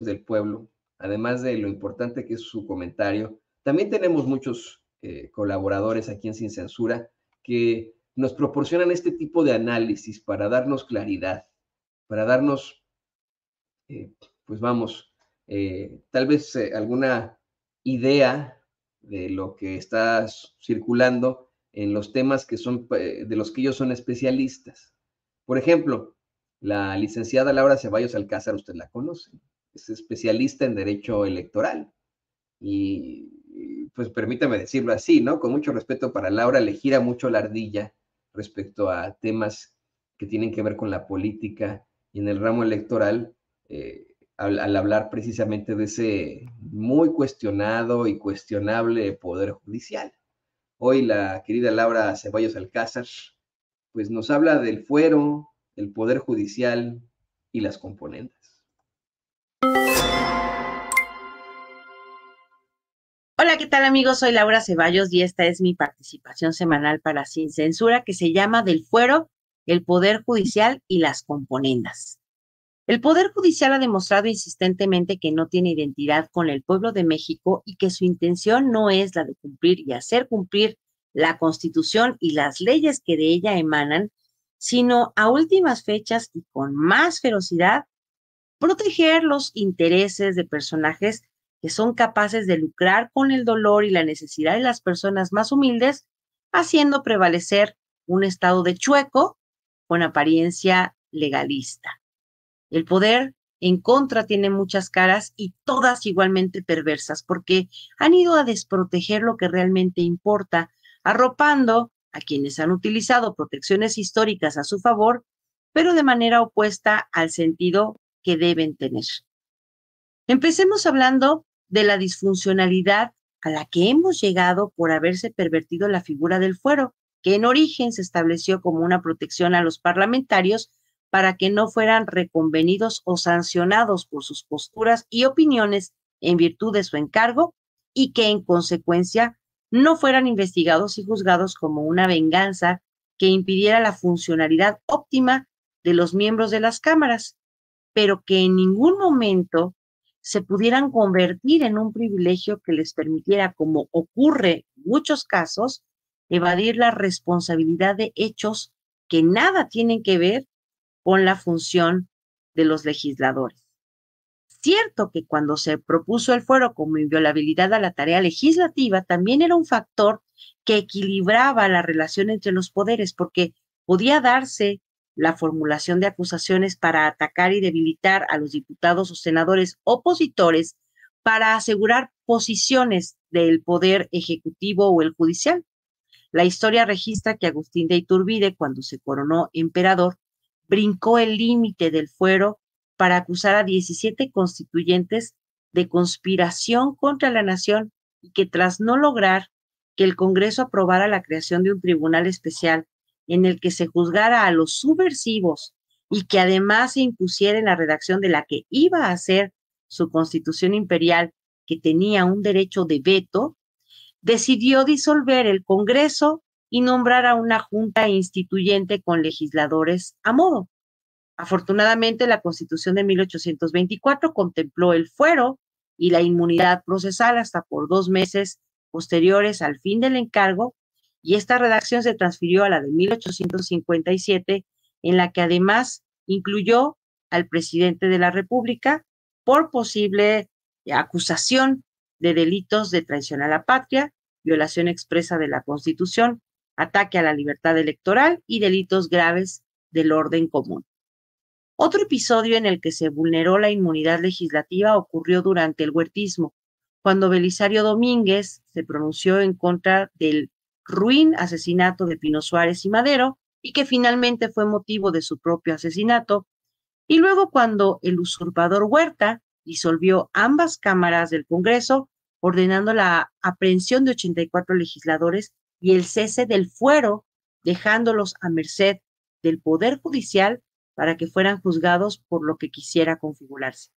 del pueblo, además de lo importante que es su comentario, también tenemos muchos colaboradores aquí en Sin Censura que nos proporcionan este tipo de análisis para darnos claridad, para darnos, eh, pues vamos, tal vez alguna idea de lo que está circulando en los temas que son, de los que ellos son especialistas. Por ejemplo, la licenciada Laura Ceballos Alcázar, usted la conoce, es especialista en derecho electoral y pues permítame decirlo así, ¿no? Con mucho respeto para Laura, le gira mucho la ardilla respecto a temas que tienen que ver con la política y en el ramo electoral, al hablar precisamente de ese muy cuestionado y cuestionable poder judicial. Hoy la querida Laura Ceballos Alcázar, pues nos habla del fuero, el poder judicial y las componentes. Hola, ¿qué tal amigos? Soy Laura Ceballos y esta es mi participación semanal para Sin Censura que se llama Del Fuero, el Poder Judicial y las Componendas. El Poder Judicial ha demostrado insistentemente que no tiene identidad con el pueblo de México y que su intención no es la de cumplir y hacer cumplir la Constitución y las leyes que de ella emanan, sino a últimas fechas y con más ferocidad, proteger los intereses de personajes que son capaces de lucrar con el dolor y la necesidad de las personas más humildes, haciendo prevalecer un estado de chueco con apariencia legalista. El poder en contra tiene muchas caras y todas igualmente perversas, porque han ido a desproteger lo que realmente importa, arropando a quienes han utilizado protecciones históricas a su favor, pero de manera opuesta al sentido que deben tener. Empecemos hablando de la disfuncionalidad a la que hemos llegado por haberse pervertido la figura del fuero, que en origen se estableció como una protección a los parlamentarios para que no fueran reconvenidos o sancionados por sus posturas y opiniones en virtud de su encargo y que en consecuencia no fueran investigados y juzgados como una venganza que impidiera la funcionalidad óptima de los miembros de las cámaras, pero que en ningún momento se pudieran convertir en un privilegio que les permitiera, como ocurre en muchos casos, evadir la responsabilidad de hechos que nada tienen que ver con la función de los legisladores. Cierto que cuando se propuso el fuero como inviolabilidad a la tarea legislativa, también era un factor que equilibraba la relación entre los poderes, porque podía darse la formulación de acusaciones para atacar y debilitar a los diputados o senadores opositores para asegurar posiciones del poder ejecutivo o el judicial. La historia registra que Agustín de Iturbide, cuando se coronó emperador, brincó el límite del fuero para acusar a 17 constituyentes de conspiración contra la nación y que tras no lograr que el Congreso aprobara la creación de un tribunal especial en el que se juzgara a los subversivos y que además se impusiera en la redacción de la que iba a ser su constitución imperial, que tenía un derecho de veto, decidió disolver el Congreso y nombrar a una junta instituyente con legisladores a modo. Afortunadamente, la Constitución de 1824 contempló el fuero y la inmunidad procesal hasta por 2 meses posteriores al fin del encargo, y esta redacción se transfirió a la de 1857, en la que además incluyó al presidente de la República por posible acusación de delitos de traición a la patria, violación expresa de la Constitución, ataque a la libertad electoral y delitos graves del orden común. Otro episodio en el que se vulneró la inmunidad legislativa ocurrió durante el huertismo, cuando Belisario Domínguez se pronunció en contra del ruin asesinato de Pino Suárez y Madero, y que finalmente fue motivo de su propio asesinato, y luego cuando el usurpador Huerta disolvió ambas cámaras del Congreso, ordenando la aprehensión de 84 legisladores y el cese del fuero, dejándolos a merced del Poder Judicial para que fueran juzgados por lo que quisiera configurarse.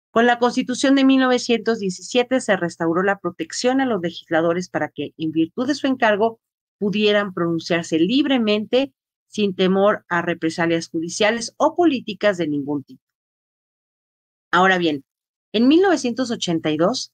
Con la Constitución de 1917 se restauró la protección a los legisladores para que, en virtud de su encargo, pudieran pronunciarse libremente sin temor a represalias judiciales o políticas de ningún tipo. Ahora bien, En 1982,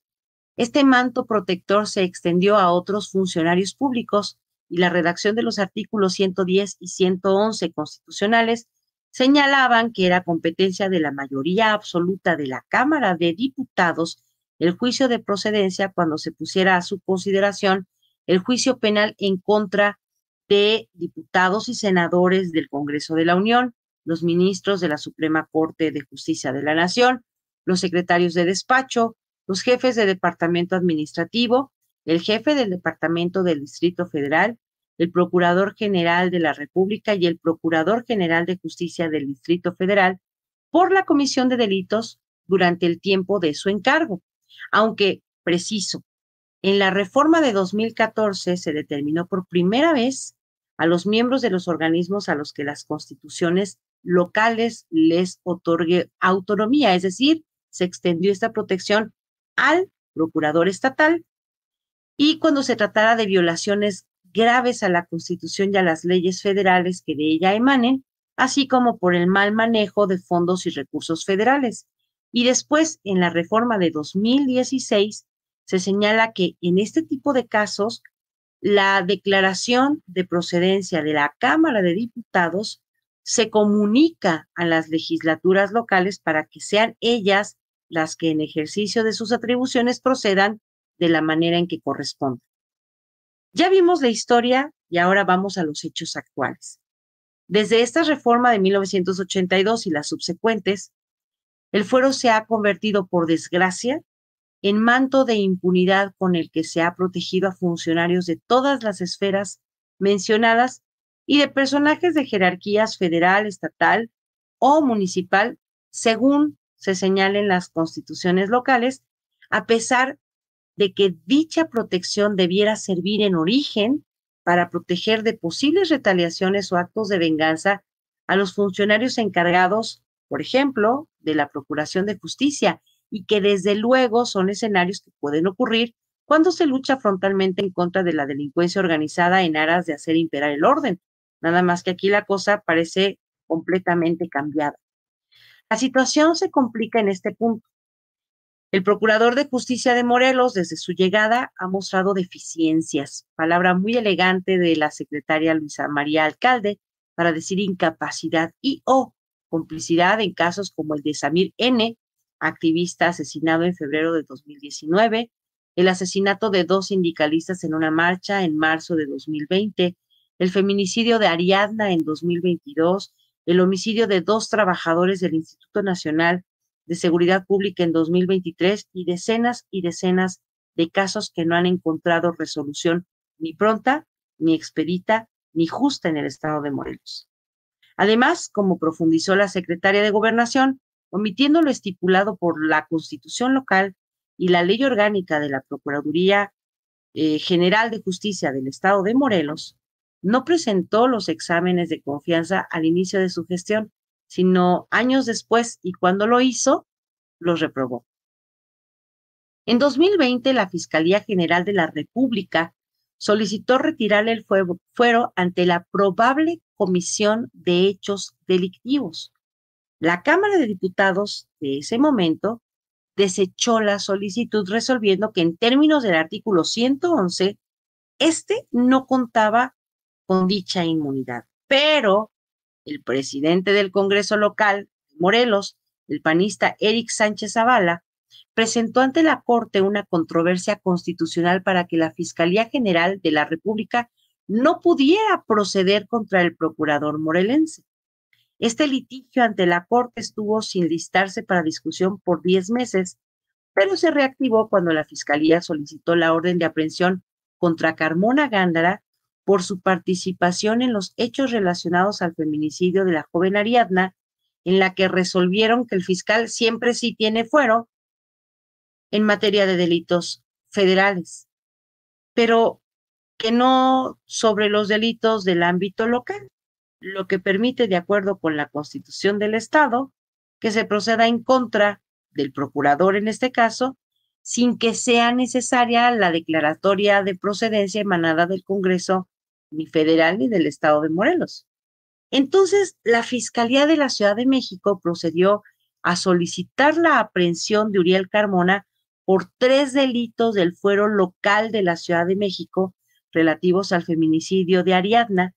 este manto protector se extendió a otros funcionarios públicos y la redacción de los artículos 110 y 111 constitucionales señalaban que era competencia de la mayoría absoluta de la Cámara de Diputados el juicio de procedencia cuando se pusiera a su consideración el juicio penal en contra de diputados y senadores del Congreso de la Unión, los ministros de la Suprema Corte de Justicia de la Nación, los secretarios de despacho, los jefes de departamento administrativo, el jefe del departamento del Distrito Federal, el Procurador General de la República y el Procurador General de Justicia del Distrito Federal por la comisión de delitos durante el tiempo de su encargo. Aunque, preciso, en la reforma de 2014 se determinó por primera vez a los miembros de los organismos a los que las constituciones locales les otorgue autonomía, es decir, se extendió esta protección al procurador estatal y cuando se tratara de violaciones graves a la Constitución y a las leyes federales que de ella emanen, así como por el mal manejo de fondos y recursos federales. Y después, en la reforma de 2016, se señala que en este tipo de casos, la declaración de procedencia de la Cámara de Diputados se comunica a las legislaturas locales para que sean ellas las que en ejercicio de sus atribuciones procedan de la manera en que corresponde. Ya vimos la historia y ahora vamos a los hechos actuales. Desde esta reforma de 1982 y las subsecuentes, el fuero se ha convertido, por desgracia, en manto de impunidad con el que se ha protegido a funcionarios de todas las esferas mencionadas y de personajes de jerarquías federal, estatal o municipal, según se señalen las constituciones locales, a pesar de que dicha protección debiera servir en origen para proteger de posibles retaliaciones o actos de venganza a los funcionarios encargados, por ejemplo, de la Procuración de Justicia, y que desde luego son escenarios que pueden ocurrir cuando se lucha frontalmente en contra de la delincuencia organizada en aras de hacer imperar el orden. Nada más que aquí la cosa parece completamente cambiada. La situación se complica en este punto. El Procurador de Justicia de Morelos, desde su llegada, ha mostrado deficiencias, palabra muy elegante de la secretaria Luisa María Alcalde, para decir incapacidad y o complicidad en casos como el de Samir N., activista asesinado en febrero de 2019, el asesinato de 2 sindicalistas en una marcha en marzo de 2020, el feminicidio de Ariadna en 2022, el homicidio de 2 trabajadores del Instituto Nacional de Seguridad Pública en 2023 y decenas de casos que no han encontrado resolución ni pronta, ni expedita, ni justa en el estado de Morelos. Además, como profundizó la secretaria de Gobernación, omitiendo lo estipulado por la Constitución local y la Ley Orgánica de la Procuraduría General de Justicia del estado de Morelos, no presentó los exámenes de confianza al inicio de su gestión, sino años después, y cuando lo hizo, los reprobó. En 2020, la Fiscalía General de la República solicitó retirarle el fuero ante la probable comisión de hechos delictivos. La Cámara de Diputados de ese momento desechó la solicitud resolviendo que en términos del artículo 111, este no contaba con dicha inmunidad. Pero el presidente del Congreso local, Morelos, el panista Eric Sánchez Zavala, presentó ante la Corte una controversia constitucional para que la Fiscalía General de la República no pudiera proceder contra el procurador morelense. Este litigio ante la Corte estuvo sin listarse para discusión por 10 meses, pero se reactivó cuando la Fiscalía solicitó la orden de aprehensión contra Carmona Gándara por su participación en los hechos relacionados al feminicidio de la joven Ariadna, en la que resolvieron que el fiscal siempre sí tiene fuero en materia de delitos federales, pero que no sobre los delitos del ámbito local, lo que permite, de acuerdo con la Constitución del Estado, que se proceda en contra del procurador en este caso, sin que sea necesaria la declaratoria de procedencia emanada del Congreso ni federal ni del Estado de Morelos. Entonces, la Fiscalía de la Ciudad de México procedió a solicitar la aprehensión de Uriel Carmona por 3 delitos del fuero local de la Ciudad de México relativos al feminicidio de Ariadna,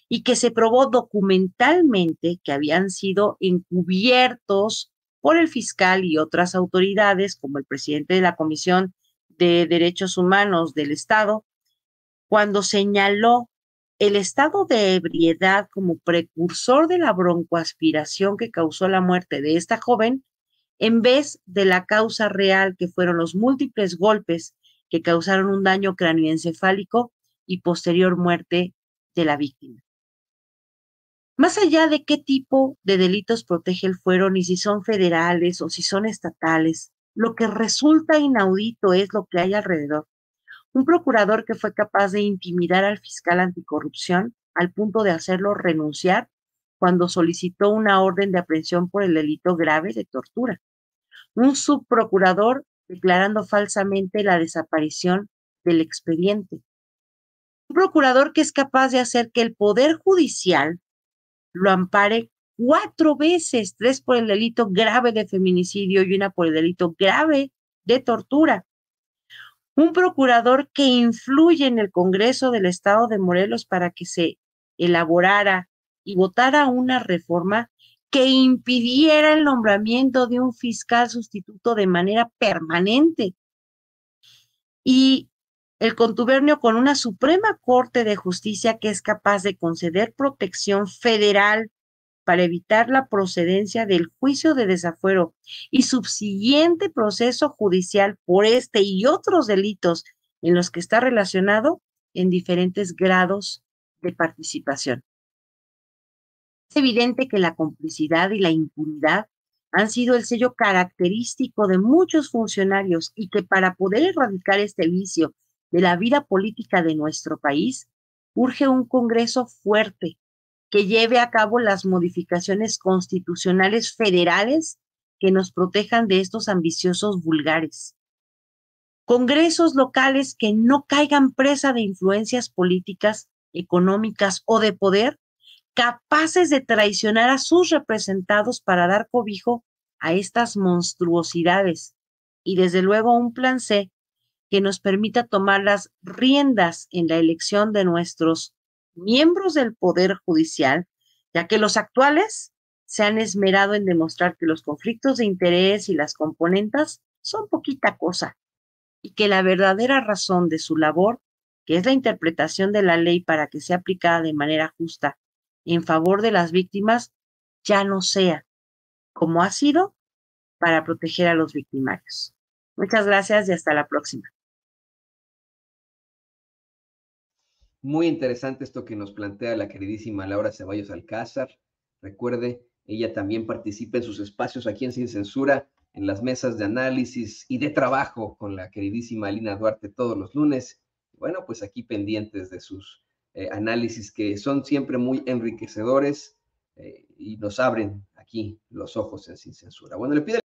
y que se probó documentalmente que habían sido encubiertos por el fiscal y otras autoridades, como el presidente de la Comisión de Derechos Humanos del Estado, cuando señaló el estado de ebriedad como precursor de la broncoaspiración que causó la muerte de esta joven, en vez de la causa real, que fueron los múltiples golpes que causaron un daño cráneoencefálico y posterior muerte de la víctima. Más allá de qué tipo de delitos protege el fuero, ni si son federales o si son estatales, lo que resulta inaudito es lo que hay alrededor. Un procurador que fue capaz de intimidar al fiscal anticorrupción al punto de hacerlo renunciar cuando solicitó una orden de aprehensión por el delito grave de tortura. Un subprocurador declarando falsamente la desaparición del expediente. Un procurador que es capaz de hacer que el Poder Judicial lo ampare 4 veces, 3 por el delito grave de feminicidio y 1 por el delito grave de tortura. Un procurador que influye en el Congreso del Estado de Morelos para que se elaborara y votara una reforma que impidiera el nombramiento de un fiscal sustituto de manera permanente. Y el contubernio con una Suprema Corte de Justicia que es capaz de conceder protección federal para evitar la procedencia del juicio de desafuero y subsiguiente proceso judicial por este y otros delitos en los que está relacionado en diferentes grados de participación. Es evidente que la complicidad y la impunidad han sido el sello característico de muchos funcionarios y que para poder erradicar este vicio de la vida política de nuestro país, urge un Congreso fuerte que lleve a cabo las modificaciones constitucionales federales que nos protejan de estos ambiciosos vulgares. Congresos locales que no caigan presa de influencias políticas, económicas o de poder, capaces de traicionar a sus representados para dar cobijo a estas monstruosidades. Y desde luego un plan C que nos permita tomar las riendas en la elección de nuestros miembros del Poder Judicial, ya que los actuales se han esmerado en demostrar que los conflictos de interés y las componendas son poquita cosa y que la verdadera razón de su labor, que es la interpretación de la ley para que sea aplicada de manera justa en favor de las víctimas, ya no sea, como ha sido, para proteger a los victimarios. Muchas gracias y hasta la próxima. Muy interesante esto que nos plantea la queridísima Laura Ceballos Alcázar. Recuerde, ella también participa en sus espacios aquí en Sin Censura, en las mesas de análisis y de trabajo con la queridísima Lina Duarte todos los lunes. Bueno, pues aquí pendientes de sus análisis que son siempre muy enriquecedores y nos abren aquí los ojos en Sin Censura. Bueno, le pido